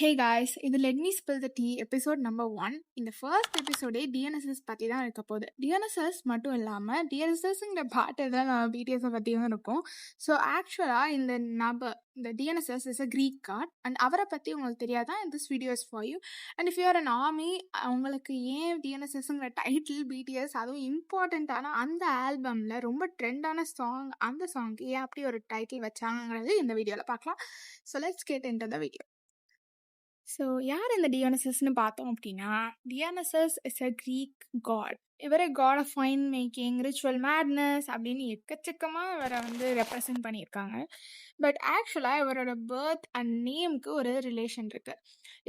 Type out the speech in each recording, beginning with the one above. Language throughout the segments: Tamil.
Hey guys, இது Let Me Spill the Tea episode number 1. இந்த ஃபர்ஸ்ட் எபிசோடே டிஎன்எஸ்எஸ் பற்றி தான் இருக்க போகுது. டிஎன்எஸ்எஸ் மட்டும் இல்லாமல் டிஎன்எஸ்எஸ்ங்கிற பாட்டு தான் நான் பிடிஎஸை பற்றியும் இருக்கும். ஸோ ஆக்சுவலாக இந்த Dionysus is a Greek god and அவரை பற்றி உங்களுக்கு தெரியாதான் this video is for you. And if you're an army, அவங்களுக்கு ஏன் டிஎன்எஸ்எஸ்ங்கிற டைட்டில் பிடிஎஸ், அதுவும் இம்பார்ட்டண்ட்டான அந்த ஆல்பமில் ரொம்ப ட்ரெண்டான சாங், அந்த சாங்க்கு ஏன் அப்படி ஒரு டைட்டில் வச்சாங்கிறது இந்த வீடியோவில் பார்க்கலாம். So let's get into the video. So யார் இந்த டியோனசஸ்ன்னு பார்த்தோம் அப்படின்னா, Dionysus is a Greek god. இவரை god of wine making, ritual madness அப்படின்னு எக்கச்சக்கமாக இவரை ரெப்ரசன்ட் பண்ணியிருக்காங்க. பட் ஆக்சுவலாக இவரோட பர்த் அண்ட் நேமுக்கு ஒரு ரிலேஷன் இருக்குது.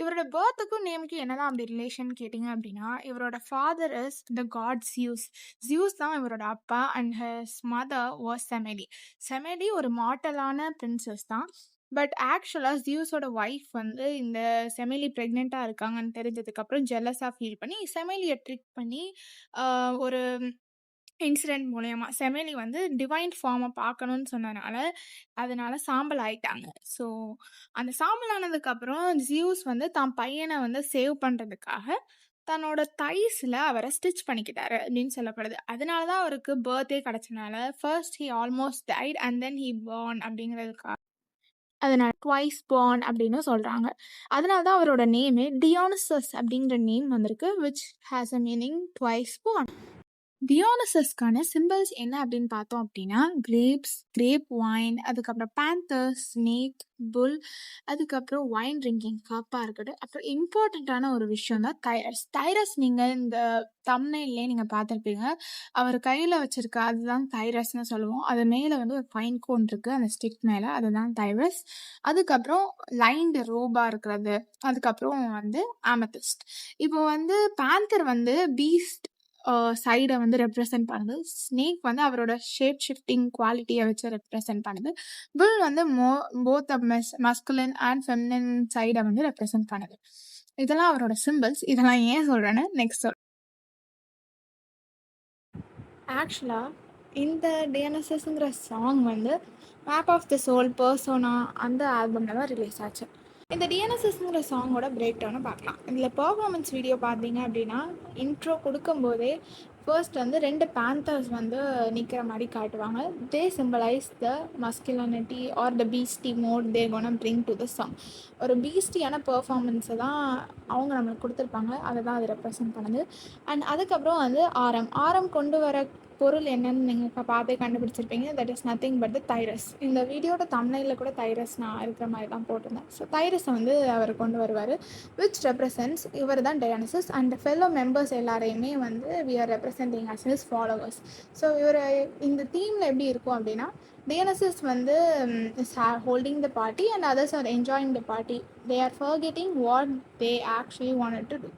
இவரோட பர்த்துக்கும் நேமுக்கும் என்னதான் அப்படி ரிலேஷன் கேட்டிங்க அப்படின்னா, இவரோட father is the god Zeus. Zeus தான் இவரோட அப்பா and his mother was Semele. Semele ஒரு மார்டலான பிரின்சஸ் தான். பட் ஆக்சுவலாக ஜியூஸோட ஒய்ஃப் இந்த செமெலி ப்ரெக்னெண்ட்டாக இருக்காங்கன்னு தெரிஞ்சதுக்கப்புறம் ஜெல்லஸாக ஃபீல் பண்ணி செமெலியை ட்ரிக் பண்ணி ஒரு இன்சிடெண்ட் மூலயமா செமெலி டிவைன் ஃபார்மை பார்க்கணுன்னு சொன்னனால அதனால சாம்பல் ஆயிட்டாங்க. ஸோ அந்த சாம்பல் ஆனதுக்கப்புறம் ஜியூஸ் தான் பையனை சேவ் பண்ணுறதுக்காக தன்னோட தைஸில் அவரை ஸ்டிச் பண்ணிக்கிட்டாரு அப்படின்னு சொல்லப்படுது. அதனால தான் அவருக்கு பர்த்டே கிடச்சனால first he almost died and then he born அப்படிங்கிறதுக்காக அதனால் ட்வைஸ் பார்ன் அப்படின்னு சொல்கிறாங்க. அதனால தான் அவரோட நேமு டியோனசஸ் அப்படிங்கிற நேம் வந்திருக்கு, which has a meaning twice born. டியோனசஸ்க்கான சிம்பிள்ஸ் என்ன அப்படின்னு பார்த்தோம் அப்படின்னா, கிரேப்ஸ், கிரேப் வைன், அதுக்கப்புறம் பேந்தர், ஸ்னேக், புல், அதுக்கப்புறம் வைன் ட்ரிங்கிங் கப்பாக இருக்கட்டும். அப்புறம் இம்பார்ட்டண்ட்டான ஒரு விஷயம் தான் தைரஸ். தைரஸ் நீங்கள் இந்த தம்ப்நெயில்லே நீங்கள் பார்த்துருப்பீங்க. அவர் கையில் வச்சுருக்க அதுதான் தைரஸ்னு சொல்லுவோம். அது மேலே ஒரு ஃபைன் கோன் இருக்குது அந்த ஸ்டிக் மேலே, அதுதான் தைரஸ். அதுக்கப்புறம் லைன்டு ரோபாக இருக்கிறது, அதுக்கப்புறம் ஆமெத்திஸ்ட். இப்போ பேந்தர் பீஸ்ட் சைடை ரெப்ரசன்ட் பண்ணுது. ஸ்னேக் அவரோட ஷேப் ஷிஃப்டிங் குவாலிட்டியை வச்சு ரெப்ரசன்ட் பண்ணுது. புல் போத் மஸ்குலின் அண்ட் ஃபெமினின் சைடை ரெப்ரசன்ட் பண்ணுது. இதெல்லாம் அவரோட சிம்பிள்ஸ். இதெல்லாம் ஏன் சொல்கிறேன்னு நெக்ஸ்ட் சொல்கிறேன். ஆக்சுவலாக இந்த டிஎன்எஸ்எஸ்ங்கிற song map of the soul persona அந்த ஆல்பமில் தான் ரிலீஸ் ஆச்சு. இந்த டிஎன்எஸ்எஸ்ங்கிற சாங்கோட பிரேக் டவுனை பார்க்கலாம். இதில் பர்ஃபார்மன்ஸ் வீடியோ பார்த்தீங்க அப்படின்னா, இன்ட்ரோ கொடுக்கும்போதே ஃபர்ஸ்ட் 2 பேந்தர்ஸ் நிற்கிற மாதிரி காட்டுவாங்க. They symbolize the masculinity or the beasty mode they gonna bring to the song. ஒரு பீஸ்டியான பர்ஃபார்மன்ஸை தான் அவங்க நம்மளுக்கு கொடுத்துருப்பாங்க, அதை தான் அது ரெப்ரசன்ட் பண்ணுது. அண்ட் அதுக்கப்புறம் ஆரம் கொண்டு வர பொருள் என்னன்னு நீங்கள் பார்த்தே கண்டுபிடிச்சிருப்பீங்க. That is nothing but the thyrsus. இந்த வீடியோட தம்ப்நெயில்ல கூட தைரஸ் நான் இருக்கிற மாதிரி தான் போட்டிருந்தேன். ஸோ தைரஸை அவர் கொண்டு வருவார், விச் ரெப்ரசன்ட்ஸ் இவர் தான் டியோனசஸ். அண்ட் ஃபெல்லோ மெம்பர்ஸ் எல்லாரையுமே we are representing as his followers. So இவர் இந்த தீமில் எப்படி இருக்கும் அப்படின்னா, டியோனசஸ் is holding the party and others are enjoying the party. They are forgetting what they actually wanted to do.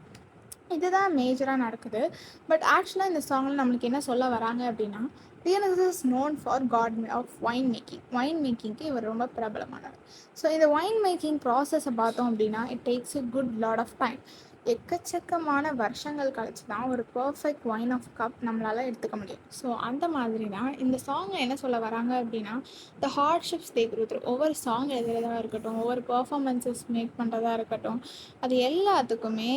இதுதான் மேஜராக நடக்குது. பட் ஆக்சுவலாக இந்த சாங்கில் நம்மளுக்கு என்ன சொல்ல வராங்க அப்படின்னா, Dionysus is known for god of wine making. Wine மேக்கிங்க்கு இவர் ரொம்ப பிரபலமானவர். ஸோ இந்த வைன் மேக்கிங் ப்ராசஸை பார்த்தோம் அப்படின்னா, it takes a good lot of time. எக்கச்சக்கமான வருஷங்கள் கழிச்சு தான் ஒரு பர்ஃபெக்ட் வைன் ஆஃப் கப் நம்மளால் எடுத்துக்க முடியும். ஸோ அந்த மாதிரி தான் இந்த சாங்கில் என்ன சொல்ல வராங்க அப்படின்னா, த ஹார்ட்ஷிப்ஸ் தே த்ரூ ஒவ்வொரு சாங் எழுதுறதா இருக்கட்டும், ஒவ்வொரு பர்ஃபார்மன்ஸஸ் மேக் பண்ணுறதா இருக்கட்டும், அது எல்லாத்துக்குமே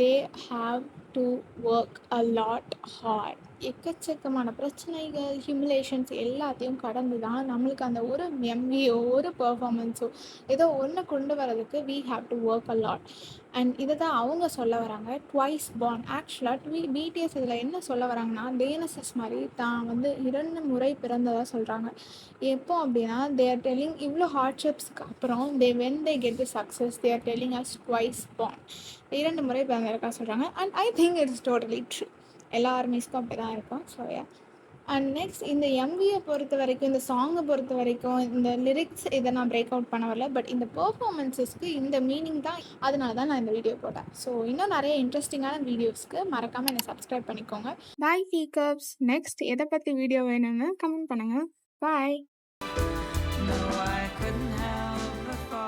they have to work a lot hard. எக்கச்சக்கமான பிரச்சனைகள், ஹியூமிலேஷன்ஸ் எல்லாத்தையும் கடந்து தான் நம்மளுக்கு அந்த ஒரு எம்வியோ ஒரு பர்ஃபார்மன்ஸோ ஏதோ ஒன்று கொண்டு வரதுக்கு we have to work a lot. And இதை தான் அவங்க சொல்ல வராங்க, ட்வைஸ் பார்ன். ஆக்சுவலாக பிடிஎஸ் இதில் என்ன சொல்ல வராங்கன்னா, டியோனசஸ் மாதிரி தான் 2 முறை பிறந்ததாக சொல்கிறாங்க. எப்போ அப்படின்னா, தே ஆர் டெல்லிங் இவ்வளோ ஹார்ட்ஷிப்ஸ்க்கு அப்புறம் when they get the success they are telling as twice born. 2 முறை பிறந்திருக்கா சொல்கிறாங்க. And I think it's totally true. எல்லா ஆர்மிஸ்க்கும் அப்படி தான் இருக்கும். ஸோ அண்ட் நெக்ஸ்ட் இந்த எம்வியை பொறுத்த வரைக்கும், இந்த சாங்கை பொறுத்த வரைக்கும், இந்த லிரிக்ஸ் இதை நான் பிரேக் அவுட் பண்ண வரல. பட் இந்த பர்ஃபார்மன்ஸஸ்க்கு இந்த மீனிங் தான், அதனால தான் நான் இந்த வீடியோ போட்டேன். ஸோ இன்னும் நிறைய இன்ட்ரெஸ்டிங்கான வீடியோஸ்க்கு மறக்காமல் என்னை சப்ஸ்கிரைப் பண்ணிக்கோங்க. பாய் டீ கப்ஸ். நெக்ஸ்ட் எதை பற்றி வீடியோ வேணும்னு கமெண்ட் பண்ணுங்கள். பாய்.